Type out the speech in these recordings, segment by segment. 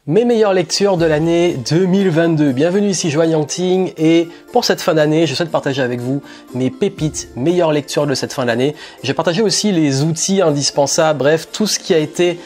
Mes meilleures lectures de l'année 2022. Bienvenue ici Joanne Yangting et pour cette fin d'année, je souhaite partager avec vous mes pépites, meilleures lectures de cette fin d'année. J'ai partagé aussi les outils indispensables, bref, tout ce qui a été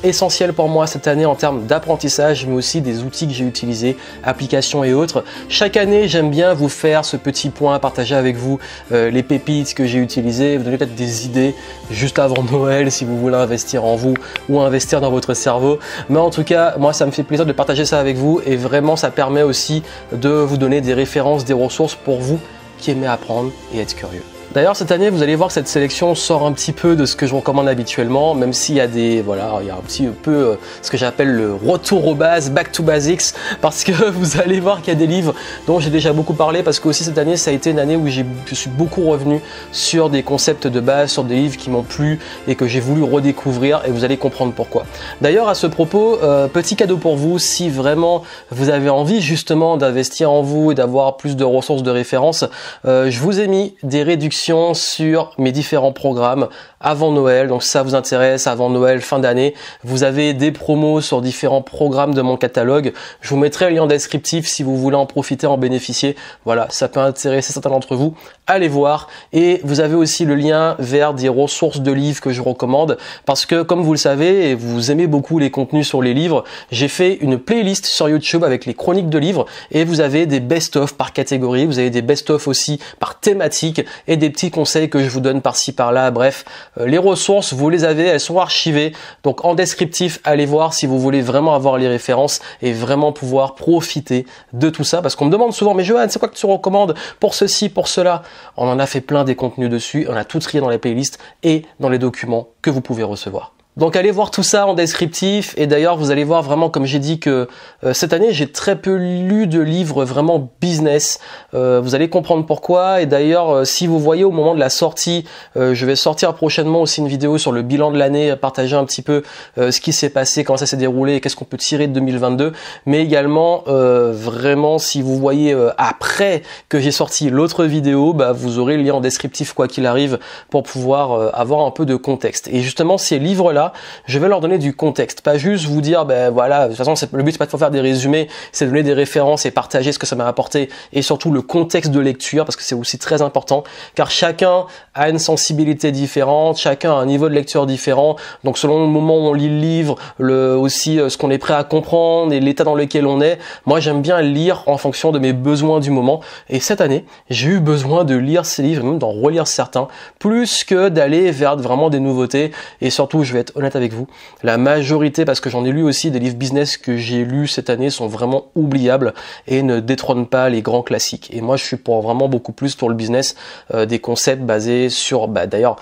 essentiel pour moi cette année en termes d'apprentissage, mais aussi des outils que j'ai utilisés, applications et autres. Chaque année, j'aime bien vous faire ce petit point, partager avec vous les pépites que j'ai utilisées, vous donner peut-être des idées juste avant Noël si vous voulez investir en vous ou investir dans votre cerveau. Mais en tout cas, moi, ça me fait plaisir de partager ça avec vous et vraiment, ça permet aussi de vous donner des références, des ressources pour vous qui aimez apprendre et être curieux. D'ailleurs, cette année, vous allez voir que cette sélection sort un petit peu de ce que je recommande habituellement, même s'il y a des, voilà, il y a un petit peu ce que j'appelle le retour aux bases, back to basics, parce que vous allez voir qu'il y a des livres dont j'ai déjà beaucoup parlé, parce que aussi cette année, ça a été une année où je suis beaucoup revenu sur des concepts de base, sur des livres qui m'ont plu et que j'ai voulu redécouvrir, et vous allez comprendre pourquoi. D'ailleurs, à ce propos, petit cadeau pour vous, si vraiment vous avez envie justement d'investir en vous et d'avoir plus de ressources de référence, je vous ai mis des réductions sur mes différents programmes avant Noël. Donc si ça vous intéresse, avant Noël, fin d'année, vous avez des promos sur différents programmes de mon catalogue. Je vous mettrai le lien descriptif si vous voulez en profiter, en bénéficier. Voilà, ça peut intéresser certains d'entre vous. Allez voir. Et vous avez aussi le lien vers des ressources de livres que je recommande parce que comme vous le savez et vous aimez beaucoup les contenus sur les livres, j'ai fait une playlist sur YouTube avec les chroniques de livres et vous avez des best-of par catégorie, vous avez des best-of aussi par thématique et des petits conseils que je vous donne par-ci par-là. Bref, les ressources, vous les avez, elles sont archivées. Donc en descriptif, allez voir si vous voulez vraiment avoir les références et vraiment pouvoir profiter de tout ça. Parce qu'on me demande souvent, mais Johan, c'est quoi que tu recommandes pour ceci, pour cela? On en a fait plein des contenus dessus, on a tout trié dans les playlists et dans les documents que vous pouvez recevoir. Donc allez voir tout ça en descriptif et d'ailleurs vous allez voir vraiment comme j'ai dit que cette année j'ai très peu lu de livres vraiment business, vous allez comprendre pourquoi et d'ailleurs si vous voyez au moment de la sortie, je vais sortir prochainement aussi une vidéo sur le bilan de l'année, partager un petit peu ce qui s'est passé, comment ça s'est déroulé et qu'est-ce qu'on peut tirer de 2022, mais également vraiment si vous voyez après que j'ai sorti l'autre vidéo, bah, vous aurez le lien en descriptif quoi qu'il arrive pour pouvoir avoir un peu de contexte et justement ces livres là je vais leur donner du contexte, pas juste vous dire ben voilà, de toute façon le but c'est pas de faire des résumés, c'est de donner des références et partager ce que ça m'a apporté et surtout le contexte de lecture parce que c'est aussi très important car chacun a une sensibilité différente, chacun a un niveau de lecture différent, donc selon le moment où on lit le livre, aussi ce qu'on est prêt à comprendre et l'état dans lequel on est, moi j'aime bien lire en fonction de mes besoins du moment et cette année j'ai eu besoin de lire ces livres et même d'en relire certains plus que d'aller vers vraiment des nouveautés et surtout je vais être honnête avec vous, la majorité, parce que j'en ai lu aussi des livres business que j'ai lus cette année sont vraiment oubliables et ne détrônent pas les grands classiques. Et moi, je suis pour vraiment beaucoup plus pour le business, des concepts basés sur, d'ailleurs,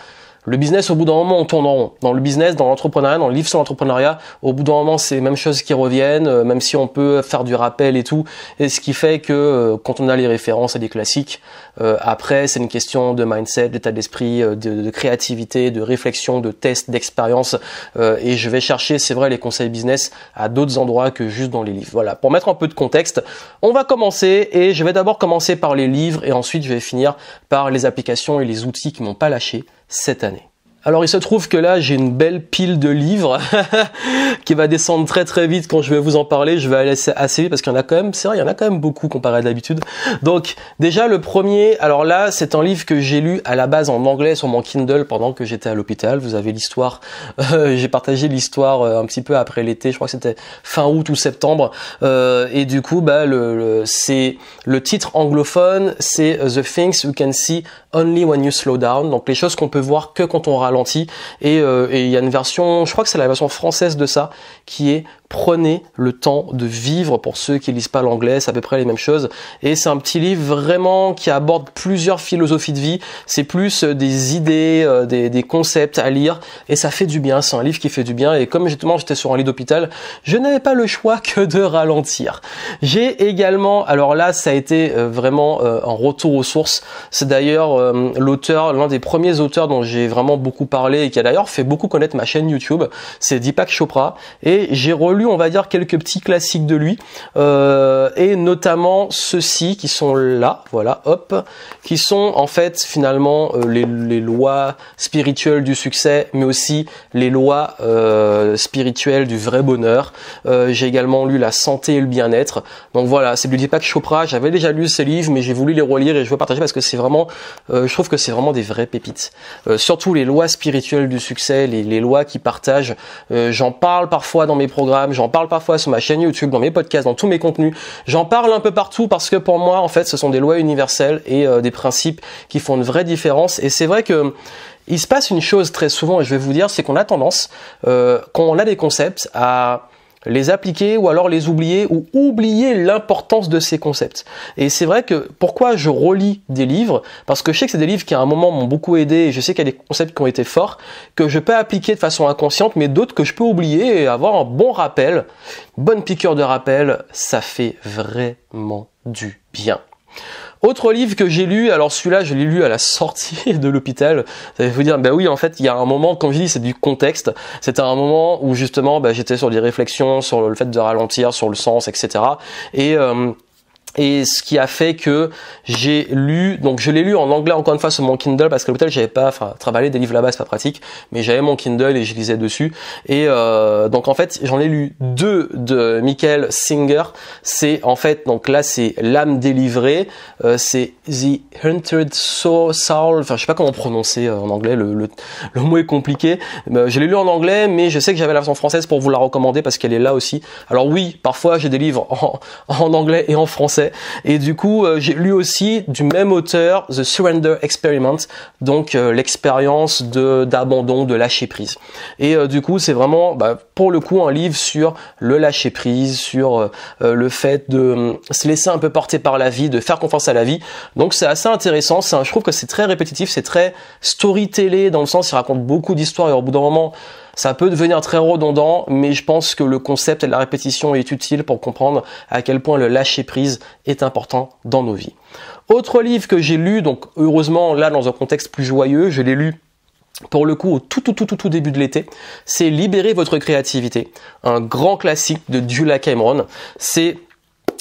le business, au bout d'un moment, on tourne en rond. Dans le business, dans l'entrepreneuriat, dans le livre sur l'entrepreneuriat, au bout d'un moment, c'est les mêmes choses qui reviennent, même si on peut faire du rappel et tout. Et ce qui fait que quand on a les références à des classiques, après, c'est une question de mindset, d'état d'esprit, de créativité, de réflexion, de test, d'expérience. Et je vais chercher, c'est vrai, les conseils business à d'autres endroits que juste dans les livres. Voilà, pour mettre un peu de contexte, on va commencer et je vais d'abord commencer par les livres et ensuite je vais finir par les applications et les outils qui m'ont pas lâché cette année. Alors il se trouve que là j'ai une belle pile de livres qui va descendre très très vite quand je vais vous en parler, je vais aller assez vite parce qu'il y en a quand même, c'est vrai, il y en a quand même beaucoup comparé à d'habitude. Donc déjà le premier, alors là c'est un livre que j'ai lu à la base en anglais sur mon Kindle pendant que j'étais à l'hôpital, vous avez l'histoire, j'ai partagé l'histoire un petit peu après l'été, je crois que c'était fin août ou septembre, et du coup c'est le titre anglophone, c'est The Things You Can See Only When You Slow Down, donc les choses qu'on peut voir que quand on ralenti et il y a une version, je crois que c'est la version française de ça qui est prenez le temps de vivre pour ceux qui lisent pas l'anglais, c'est à peu près les mêmes choses et c'est un petit livre vraiment qui aborde plusieurs philosophies de vie, c'est plus des idées, des concepts à lire et ça fait du bien, c'est un livre qui fait du bien et comme justement j'étais sur un lit d'hôpital, je n'avais pas le choix que de ralentir. J'ai également, alors là ça a été vraiment un retour aux sources, c'est d'ailleurs l'auteur, l'un des premiers auteurs dont j'ai vraiment beaucoup parlé et qui a d'ailleurs fait beaucoup connaître ma chaîne YouTube, c'est Deepak Chopra et j'ai relu relu, on va dire, quelques petits classiques de lui, et notamment ceux-ci qui sont là, voilà, hop, qui sont en fait finalement les lois spirituelles du succès, mais aussi les lois spirituelles du vrai bonheur. J'ai également lu La santé et le bien-être. Donc voilà, c'est du Deepak Chopra. J'avais déjà lu ces livres, mais j'ai voulu les relire et je veux partager parce que c'est vraiment, je trouve que c'est vraiment des vraies pépites. Surtout les lois spirituelles du succès, les lois qui partagent. J'en parle parfois dans mes programmes, j'en parle parfois sur ma chaîne YouTube, dans mes podcasts, dans tous mes contenus. J'en parle un peu partout parce que pour moi, en fait, ce sont des lois universelles et des principes qui font une vraie différence. Et c'est vrai que il se passe une chose très souvent, et je vais vous dire, c'est qu'on a tendance, quand on a des concepts, à les appliquer ou alors les oublier ou oublier l'importance de ces concepts. Et c'est vrai que pourquoi je relis des livres, parce que je sais que c'est des livres qui à un moment m'ont beaucoup aidé et je sais qu'il y a des concepts qui ont été forts, que je peux appliquer de façon inconsciente, mais d'autres que je peux oublier et avoir un bon rappel, bonne piqûre de rappel, ça fait vraiment du bien. Autre livre que j'ai lu, alors celui-là je l'ai lu à la sortie de l'hôpital, ça va vous dire, bah oui en fait il y a un moment, comme je dis c'est du contexte, c'était un moment où justement j'étais sur des réflexions sur le fait de ralentir, sur le sens, etc. Et ce qui a fait que j'ai lu, donc je l'ai lu en anglais encore une fois sur mon Kindle parce qu'à l'hôpital j'avais pas, travailler des livres là-bas c'est pas pratique, mais j'avais mon Kindle et je lisais dessus. Et donc en fait j'en ai lu deux de Michael Singer. C'est en fait, donc là c'est L'âme délivrée, c'est The Hunted Soul, enfin je sais pas comment prononcer en anglais, le mot est compliqué. Je l'ai lu en anglais, mais je sais que j'avais la version française pour vous la recommander parce qu'elle est là aussi. Alors oui, parfois j'ai des livres en anglais et en français. Et du coup, j'ai lu aussi du même auteur, The Surrender Experiment, donc l'expérience d'abandon, de lâcher prise. Et du coup, c'est vraiment, pour le coup, un livre sur le lâcher prise, sur le fait de se laisser un peu porter par la vie, de faire confiance à la vie. Donc c'est assez intéressant. Je trouve que c'est très répétitif, c'est très storytellé dans le sens, il raconte beaucoup d'histoires et au bout d'un moment, ça peut devenir très redondant, mais je pense que le concept et la répétition est utile pour comprendre à quel point le lâcher prise est important dans nos vies. Autre livre que j'ai lu, donc heureusement là dans un contexte plus joyeux, je l'ai lu pour le coup au tout début de l'été, c'est Libérer votre créativité, un grand classique de Julia Cameron. C'est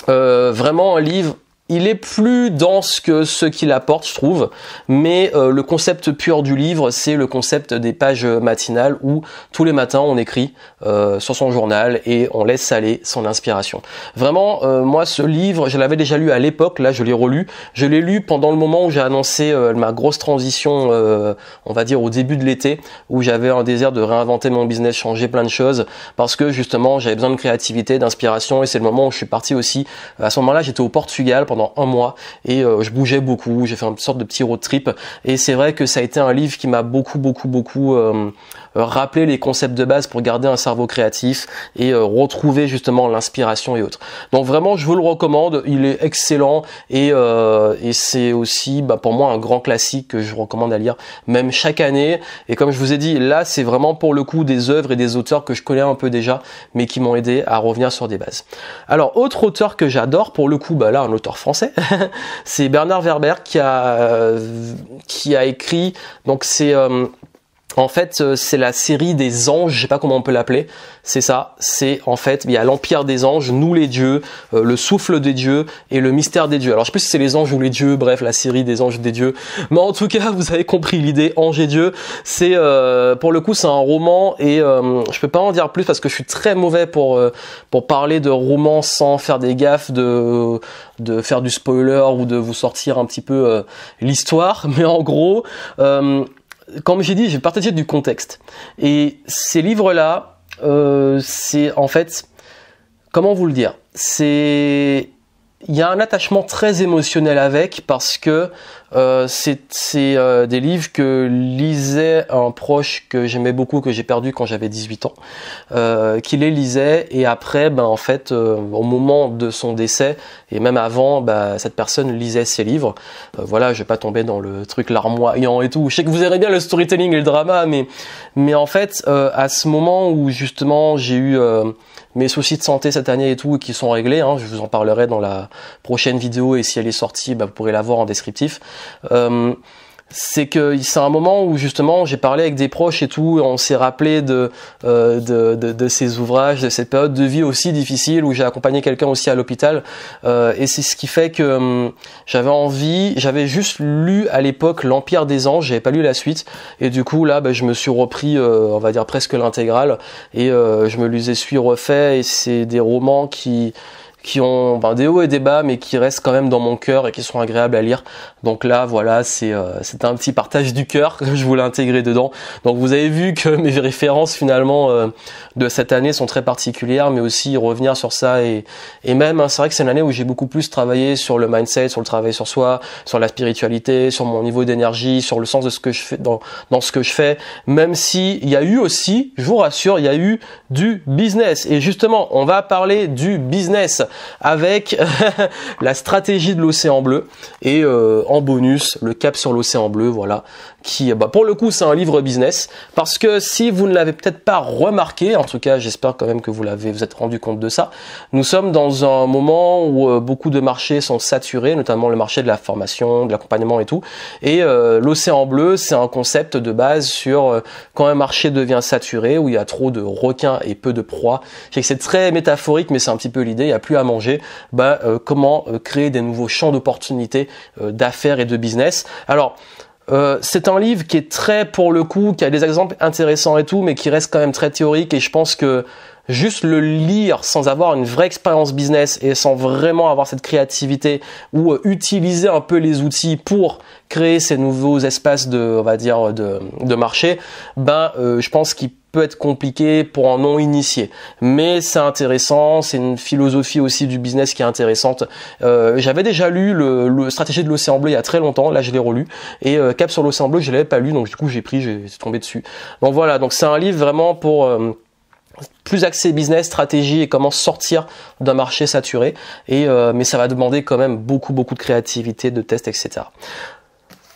vraiment un livre. Il est plus dense que ce qu'il apporte, je trouve, mais le concept pur du livre, c'est le concept des pages matinales où tous les matins on écrit sur son journal et on laisse aller son inspiration. Vraiment, moi ce livre, je l'avais déjà lu à l'époque, là je l'ai relu. Je l'ai lu pendant le moment où j'ai annoncé ma grosse transition, on va dire au début de l'été, où j'avais un désir de réinventer mon business, changer plein de choses, parce que justement j'avais besoin de créativité, d'inspiration, et c'est le moment où je suis parti aussi. À ce moment-là, j'étais au Portugal pendant un mois et je bougeais beaucoup, j'ai fait une sorte de petit road trip et c'est vrai que ça a été un livre qui m'a beaucoup rappelé les concepts de base pour garder un cerveau créatif et retrouver justement l'inspiration et autres. Donc vraiment je vous le recommande, il est excellent et c'est aussi pour moi un grand classique que je recommande à lire même chaque année. Et comme je vous ai dit, là c'est vraiment pour le coup des œuvres et des auteurs que je connais un peu déjà mais qui m'ont aidé à revenir sur des bases. Alors autre auteur que j'adore, pour le coup là un auteur français, c'est Bernard Werber qui a écrit, donc c'est en fait, c'est la série des anges, je sais pas comment on peut l'appeler, c'est ça, c'est en fait, il y a l'Empire des anges, Nous les dieux, le souffle des dieux et le mystère des dieux. Alors je sais plus si c'est les anges ou les dieux, bref, la série des anges des dieux, mais en tout cas, vous avez compris l'idée, Anges et dieux, c'est, pour le coup, c'est un roman et je peux pas en dire plus parce que je suis très mauvais pour parler de romans sans faire des gaffes, de faire du spoiler ou de vous sortir un petit peu l'histoire, mais en gros, comme j'ai dit, j'ai partagé du contexte. Et ces livres-là, c'est en fait, comment vous le dire, il y a un attachement très émotionnel avec parce que c'est des livres que lisait un proche que j'aimais beaucoup, que j'ai perdu quand j'avais 18 ans, qui les lisait et après, en fait, au moment de son décès et même avant, cette personne lisait ses livres. Voilà, je vais pas tomber dans le truc larmoyant et tout. Je sais que vous aimez bien le storytelling et le drama, mais en fait, à ce moment où justement j'ai eu mes soucis de santé cette année et tout qui sont réglés, je vous en parlerai dans la prochaine vidéo et si elle est sortie, vous pourrez la voir en descriptif. c'est que c'est un moment où justement j'ai parlé avec des proches et tout, et on s'est rappelé de ces ouvrages, de cette période de vie aussi difficile où j'ai accompagné quelqu'un aussi à l'hôpital, et c'est ce qui fait que j'avais juste lu à l'époque l'Empire des Anges, j'avais pas lu la suite, et du coup là je me suis repris on va dire presque l'intégrale, et je me les suis refait, et c'est des romans qui ont des hauts et des bas, mais qui restent quand même dans mon cœur et qui sont agréables à lire. Donc là, voilà, c'est un petit partage du cœur que je voulais intégrer dedans. Donc vous avez vu que mes références finalement de cette année sont très particulières, mais aussi revenir sur ça et même, c'est vrai que c'est une année où j'ai beaucoup plus travaillé sur le mindset, sur le travail sur soi, sur la spiritualité, sur mon niveau d'énergie, sur le sens de ce que je fais dans ce que je fais. Même si il y a eu aussi, je vous rassure, il y a eu du business. Et justement, on va parler du business avec la stratégie de l'océan bleu et en bonus le cap sur l'océan bleu, voilà, qui pour le coup c'est un livre business, parce que si vous ne l'avez peut-être pas remarqué, en tout cas j'espère quand même que vous êtes rendu compte de ça, nous sommes dans un moment où beaucoup de marchés sont saturés, notamment le marché de la formation, de l'accompagnement et tout, et l'océan bleu c'est un concept de base sur quand un marché devient saturé, où il y a trop de requins et peu de proies. Je sais que c'est très métaphorique, mais c'est un petit peu l'idée, il n'y a plus à manger, comment créer des nouveaux champs d'opportunités d'affaires et de business. Alors c'est un livre qui est très, pour le coup, qui a des exemples intéressants et tout, mais qui reste quand même très théorique, et je pense que juste le lire sans avoir une vraie expérience business et sans vraiment avoir cette créativité ou utiliser un peu les outils pour créer ces nouveaux espaces on va dire, de marché, je pense qu'il peut être compliqué pour un non initié, mais c'est intéressant, c'est une philosophie aussi du business qui est intéressante. J'avais déjà lu le stratégie de l'océan bleu il y a très longtemps, là je l'ai relu, et Cap sur l'océan bleu je l'avais pas lu, donc du coup j'ai tombé dessus. Donc voilà, donc c'est un livre vraiment pour plus axé business, stratégie et comment sortir d'un marché saturé, mais ça va demander quand même beaucoup de créativité, de tests, etc.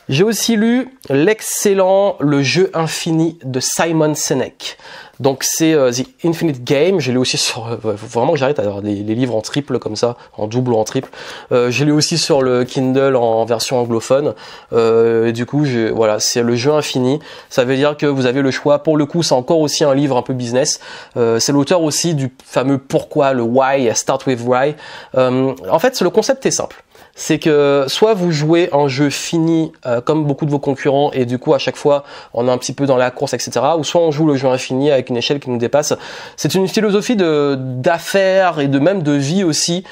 J'ai aussi lu l'excellent Le jeu infini de Simon Sinek. Donc c'est The Infinite Game. Je l'ai aussi sur... vraiment que j'arrête à avoir les livres en triple comme ça, en double ou en triple. Je l'ai aussi sur le Kindle en version anglophone. Et du coup, voilà, c'est Le jeu infini. Ça veut dire que vous avez le choix. Pour le coup, c'est encore aussi un livre un peu business. C'est l'auteur aussi du fameux pourquoi, le why, Start with Why. En fait, le concept est simple. C'est que soit vous jouez un jeu fini comme beaucoup de vos concurrents et du coup à chaque fois on est un petit peu dans la course, etc. Ou soit on joue le jeu infini avec une échelle qui nous dépasse. C'est une philosophie d'affaires et même de vie aussi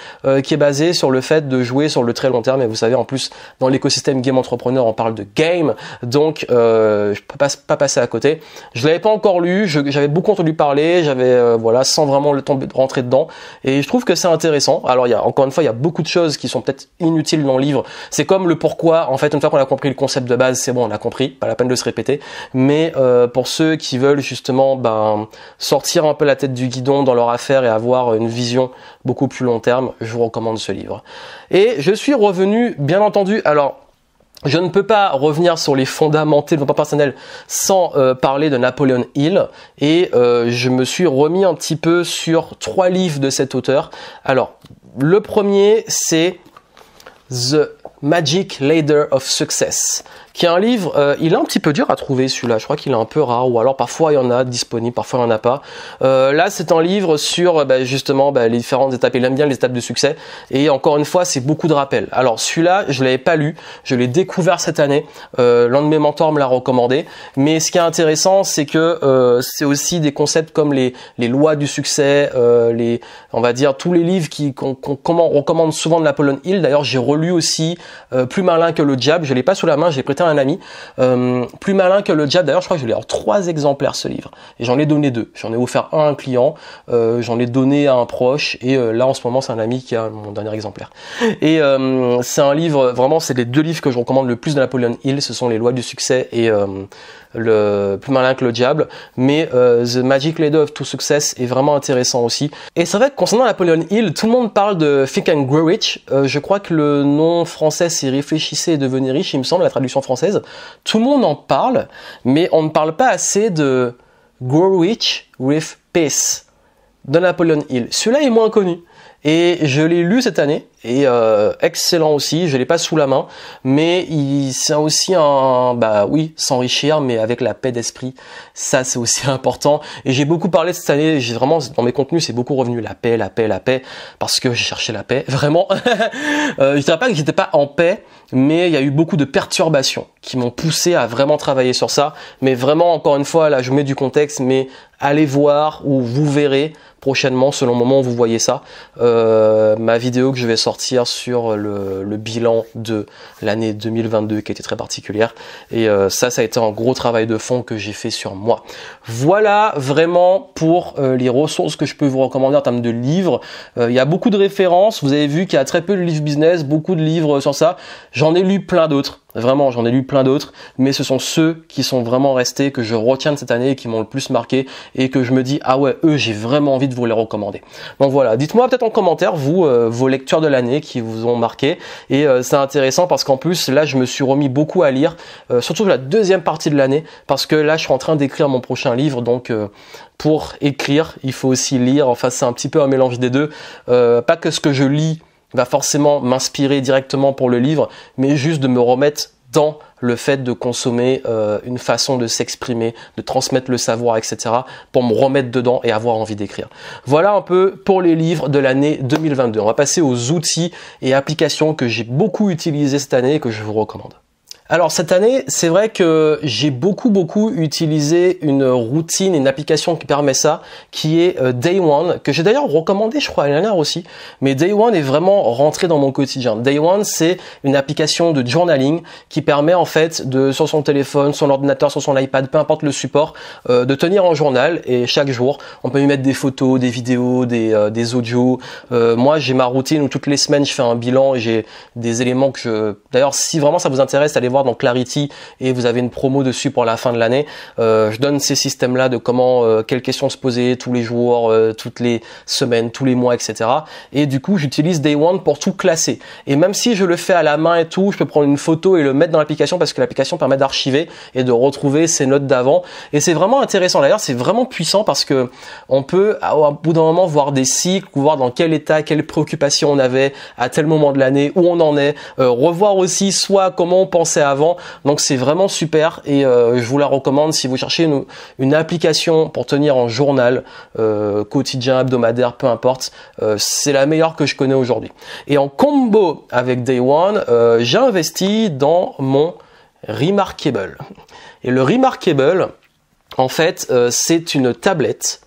qui est basée sur le fait de jouer sur le très long terme. Et vous savez, en plus dans l'écosystème game entrepreneur on parle de game, donc je peux pas passer à côté. Je l'avais pas encore lu, j'avais beaucoup entendu parler, j'avais voilà, sans vraiment le temps de rentrer dedans, et je trouve que c'est intéressant. Alors encore une fois il y a beaucoup de choses qui sont peut-être inutile dans le livre. C'est comme le pourquoi. En fait, une fois qu'on a compris le concept de base, c'est bon, on a compris. Pas la peine de se répéter. Mais pour ceux qui veulent justement sortir un peu la tête du guidon dans leur affaire et avoir une vision beaucoup plus long terme, je vous recommande ce livre. Et je suis revenu, bien entendu. Alors, je ne peux pas revenir sur les fondamentaux de développement personnel sans parler de Napoleon Hill, et je me suis remis un petit peu sur 3 livres de cet auteur. Alors, le premier, c'est The Magic Ladder of Success, qui est un livre, il est un petit peu dur à trouver celui-là, je crois qu'il est un peu rare, ou alors parfois il y en a disponible, parfois il n'y en a pas. Là c'est un livre sur justement les différentes étapes, il aime bien les étapes de succès, et encore une fois c'est beaucoup de rappels. Alors celui-là je l'avais pas lu, je l'ai découvert cette année, l'un de mes mentors me l'a recommandé, mais ce qui est intéressant c'est que c'est aussi des concepts comme les lois du succès, on va dire tous les livres qu'on recommande souvent de Napoleon Hill. D'ailleurs j'ai relu aussi Plus malin que le diable, je l'ai pas sous la main, j'ai prêté à un ami. Plus malin que le diable, d'ailleurs je crois que je l'ai en 3 exemplaires ce livre, et j'en ai donné 2. J'en ai offert un à un client, j'en ai donné à un proche, et là en ce moment c'est un ami qui a mon dernier exemplaire. Et c'est un livre, vraiment c'est les 2 livres que je recommande le plus de Napoleon Hill, ce sont les lois du succès et le Plus malin que le diable, mais The Magic Ladder of to Success est vraiment intéressant aussi. Et c'est vrai que concernant Napoleon Hill, tout le monde parle de Think and Grow Rich, je crois que le nom français c'est Réfléchissez et devenez riche, il me semble, la traduction française. Tout le monde en parle, mais on ne parle pas assez de Grow Rich with Peace de Napoleon Hill. Celui-là est moins connu. et je l'ai lu cette année et excellent aussi. Je l'ai pas sous la main, mais c'est aussi s'enrichir, mais avec la paix d'esprit. Ça, c'est aussi important. Et j'ai beaucoup parlé cette année. J'ai vraiment dans mes contenus, c'est beaucoup revenu la paix, la paix, la paix, parce que j'ai cherché la paix vraiment. Je dirais pas que j'étais pas en paix, mais il y a eu beaucoup de perturbations qui m'ont poussé à vraiment travailler sur ça. Mais vraiment, encore une fois, là, je mets du contexte, mais allez voir ou vous verrez prochainement, selon le moment où vous voyez ça, ma vidéo que je vais sortir sur le bilan de l'année 2022 qui était très particulière. Et ça a été un gros travail de fond que j'ai fait sur moi. Voilà vraiment pour les ressources que je peux vous recommander en termes de livres. Il y a beaucoup de références. Vous avez vu qu'il y a très peu de livres business, beaucoup de livres sur ça. J'en ai lu plein d'autres. Vraiment, j'en ai lu plein d'autres, mais ce sont ceux qui sont vraiment restés, que je retiens de cette année et qui m'ont le plus marqué et que je me dis, ah ouais, eux, j'ai vraiment envie de vous les recommander. Donc voilà, dites-moi peut-être en commentaire, vous, vos lectures de l'année qui vous ont marqué. Et c'est intéressant parce qu'en plus, là, je me suis remis beaucoup à lire, surtout la deuxième partie de l'année, parce que là, je suis en train d'écrire mon prochain livre, donc pour écrire, il faut aussi lire. Enfin, c'est un petit peu un mélange des deux. Pas que ce que je lis va forcément m'inspirer directement pour le livre, mais juste de me remettre dans le fait de consommer une façon de s'exprimer, de transmettre le savoir, etc. pour me remettre dedans et avoir envie d'écrire. Voilà un peu pour les livres de l'année 2022. On va passer aux outils et applications que j'ai beaucoup utilisés cette année et que je vous recommande. Alors cette année, c'est vrai que j'ai beaucoup utilisé une routine, une application qui permet ça, qui est Day One, que j'ai d'ailleurs recommandé, je crois, l'année dernière aussi. Mais Day One est vraiment rentré dans mon quotidien. Day One, c'est une application de journaling qui permet en fait sur son téléphone, son ordinateur, sur son iPad, peu importe le support, de tenir un journal. Et chaque jour, on peut y mettre des photos, des vidéos, des audios. Moi, j'ai ma routine où toutes les semaines, je fais un bilan et j'ai des éléments que D'ailleurs, si vraiment ça vous intéresse, allez voir dans Clarity et vous avez une promo dessus pour la fin de l'année. Je donne ces systèmes-là de quelles questions se poser tous les jours, toutes les semaines, tous les mois, etc. Et du coup, j'utilise Day One pour tout classer. Et même si je le fais à la main et tout, je peux prendre une photo et le mettre dans l'application parce que l'application permet d'archiver et de retrouver ses notes d'avant. Et c'est vraiment intéressant. D'ailleurs, c'est vraiment puissant parce que on peut, au bout d'un moment, voir des cycles, voir dans quel état, quelles préoccupations on avait à tel moment de l'année, où on en est, revoir aussi soit comment on pensait avant. Donc c'est vraiment super et je vous la recommande si vous cherchez une application pour tenir un journal quotidien, hebdomadaire, peu importe. C'est la meilleure que je connais aujourd'hui. Et en combo avec Day One, j'ai investi dans mon Remarkable. Et le Remarkable, en fait, c'est une tablette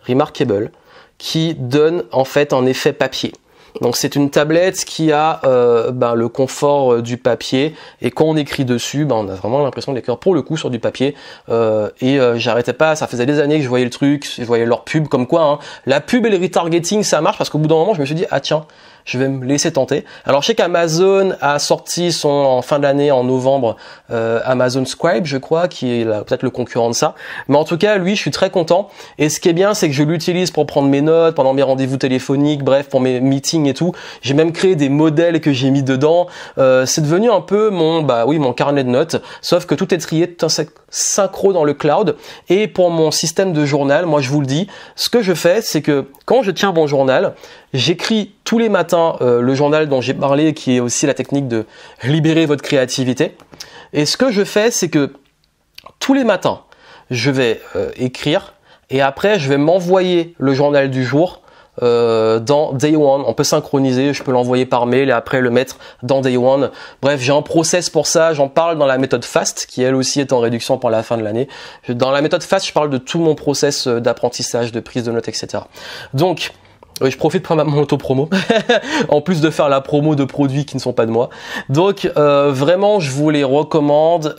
Remarkable qui donne en fait un effet papier. Donc c'est une tablette qui a le confort du papier et quand on écrit dessus, on a vraiment l'impression d'écrire pour le coup sur du papier j'arrêtais pas, ça faisait des années que je voyais le truc, je voyais leur pub comme quoi la pub et le retargeting ça marche parce qu'au bout d'un moment je me suis dit ah tiens, je vais me laisser tenter. Alors je sais qu'Amazon a sorti en fin d'année, en novembre, Amazon Scribe, je crois, qui est peut-être le concurrent de ça. Mais en tout cas, lui, je suis très content. Et ce qui est bien, c'est que je l'utilise pour prendre mes notes, pendant mes rendez-vous téléphoniques, bref, pour mes meetings et tout. J'ai même créé des modèles que j'ai mis dedans. C'est devenu un peu mon carnet de notes. Sauf que tout est trié, tout est synchro dans le cloud. Et pour mon système de journal, moi, je vous le dis, ce que je fais, c'est que quand je tiens mon journal, j'écris tous les matins le journal dont j'ai parlé, qui est aussi la technique de libérer votre créativité. Et ce que je fais, c'est que tous les matins, je vais écrire et après, je vais m'envoyer le journal du jour dans Day One. On peut synchroniser, je peux l'envoyer par mail et après le mettre dans Day One. Bref, j'ai un process pour ça, j'en parle dans la méthode FAST qui elle aussi est en réduction pour la fin de l'année. Dans la méthode FAST, je parle de tout mon process d'apprentissage, de prise de notes, etc. Donc, je profite de prendre mon auto-promo, en plus de faire la promo de produits qui ne sont pas de moi. Donc, vraiment, je vous les recommande.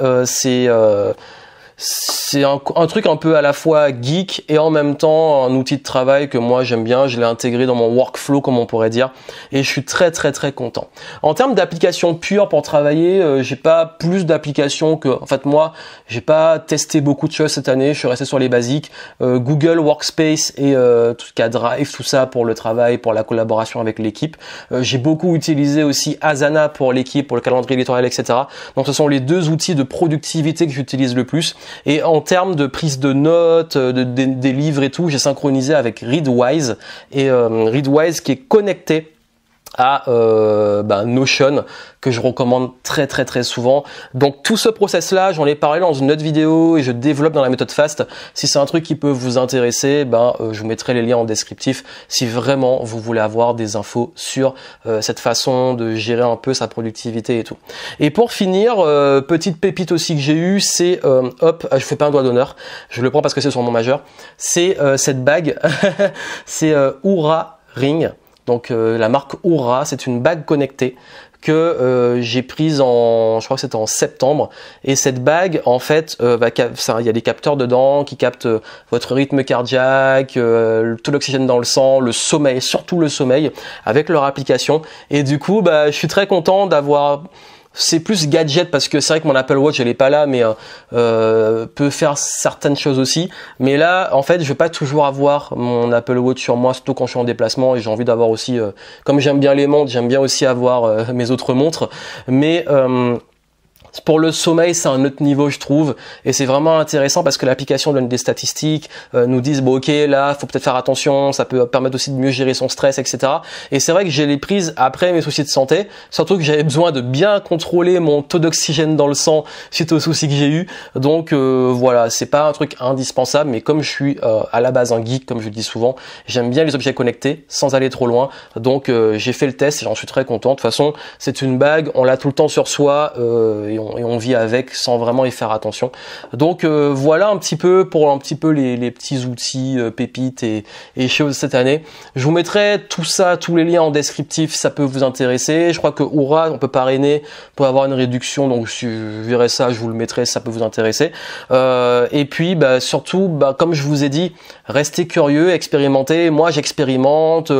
C'est un truc un peu à la fois geek et en même temps un outil de travail que moi j'aime bien. Je l'ai intégré dans mon workflow comme on pourrait dire et je suis très content. En termes d'applications pures pour travailler, j'ai pas plus d'applications que, en fait moi j'ai pas testé beaucoup de choses cette année. Je suis resté sur les basiques, Google Workspace et tout ce qui a Drive, tout ça pour le travail, pour la collaboration avec l'équipe. J'ai beaucoup utilisé aussi Asana pour l'équipe, pour le calendrier éditorial, etc. Donc ce sont les deux outils de productivité que j'utilise le plus. Et en termes de prise de notes, des livres et tout, j'ai synchronisé avec Readwise, et Readwise qui est connecté à Notion, que je recommande très souvent. Donc tout ce process là, j'en ai parlé dans une autre vidéo et je développe dans la méthode FAST. Si c'est un truc qui peut vous intéresser, je vous mettrai les liens en descriptif si vraiment vous voulez avoir des infos sur cette façon de gérer un peu sa productivité et tout. Et pour finir, petite pépite aussi que j'ai eue, c'est je fais pas un doigt d'honneur, je le prends parce que c'est sur mon majeur, c'est cette bague, c'est Oura Ring. Donc la marque Oura, c'est une bague connectée que j'ai prise je crois que c'était en septembre. Et cette bague, en fait, il y a des capteurs dedans qui captent votre rythme cardiaque, le taux d'oxygène dans le sang, le sommeil, surtout le sommeil, avec leur application. Et du coup, je suis très content d'avoir... C'est plus gadget parce que c'est vrai que mon Apple Watch elle est pas là, mais peut faire certaines choses aussi. Mais là, en fait, je vais pas toujours avoir mon Apple Watch sur moi, surtout quand je suis en déplacement, et j'ai envie d'avoir aussi, comme j'aime bien les montres, j'aime bien aussi avoir mes autres montres. Mais pour le sommeil, c'est un autre niveau, je trouve, et c'est vraiment intéressant parce que l'application donne des statistiques, nous disent bon ok, là faut peut-être faire attention, ça peut permettre aussi de mieux gérer son stress, etc. Et c'est vrai que j'ai les prises après mes soucis de santé, surtout que j'avais besoin de bien contrôler mon taux d'oxygène dans le sang suite aux soucis que j'ai eu. Donc voilà, c'est pas un truc indispensable, mais comme je suis à la base un geek, comme je le dis souvent, j'aime bien les objets connectés sans aller trop loin. Donc j'ai fait le test et j'en suis très content. De toute façon, c'est une bague, on l'a tout le temps sur soi et on vit avec sans vraiment y faire attention. Donc voilà un petit peu pour les petits outils pépites et choses cette année. Je vous mettrai tout ça, tous les liens en descriptif, ça peut vous intéresser. Je crois que Oura, on peut parrainer pour avoir une réduction, donc si je verrai ça, je vous le mettrai, ça peut vous intéresser. Et puis surtout, comme je vous ai dit, restez curieux, expérimentez. Moi j'expérimente,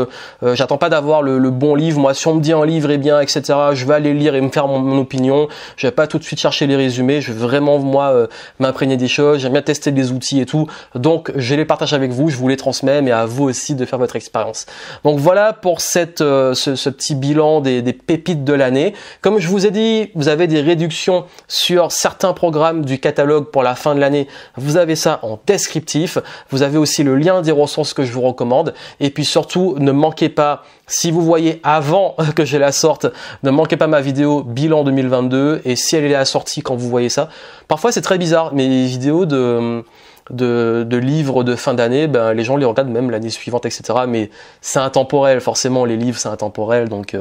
j'attends pas d'avoir le bon livre. Moi si on me dit un livre est bien, etc., je vais aller lire et me faire mon opinion. Je vais pas tout de suite chercher les résumés, je veux vraiment moi m'imprégner des choses, j'aime bien tester des outils et tout, donc je les partage avec vous, je vous les transmets, mais à vous aussi de faire votre expérience. Donc voilà pour ce petit bilan des pépites de l'année. Comme je vous ai dit, vous avez des réductions sur certains programmes du catalogue pour la fin de l'année, vous avez ça en descriptif, vous avez aussi le lien des ressources que je vous recommande, et puis surtout ne manquez pas, si vous voyez avant que je la sorte, ne manquez pas ma vidéo bilan 2022, et si elle est assortie quand vous voyez ça, parfois c'est très bizarre, mais les vidéos de livres de fin d'année, les gens les regardent même l'année suivante, etc. Mais c'est intemporel, forcément les livres c'est intemporel, donc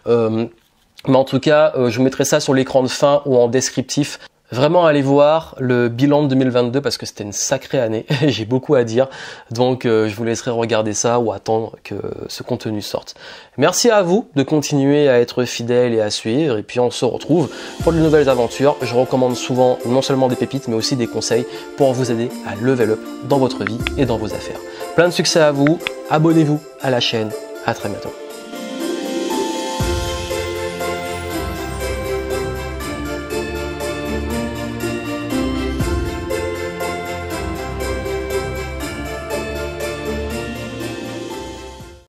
mais en tout cas, je vous mettrai ça sur l'écran de fin ou en descriptif. Vraiment allez voir le bilan de 2022 parce que c'était une sacrée année, j'ai beaucoup à dire, donc je vous laisserai regarder ça ou attendre que ce contenu sorte. Merci à vous de continuer à être fidèles et à suivre, et puis on se retrouve pour de nouvelles aventures. Je recommande souvent non seulement des pépites mais aussi des conseils pour vous aider à level up dans votre vie et dans vos affaires. Plein de succès à vous, abonnez-vous à la chaîne, à très bientôt.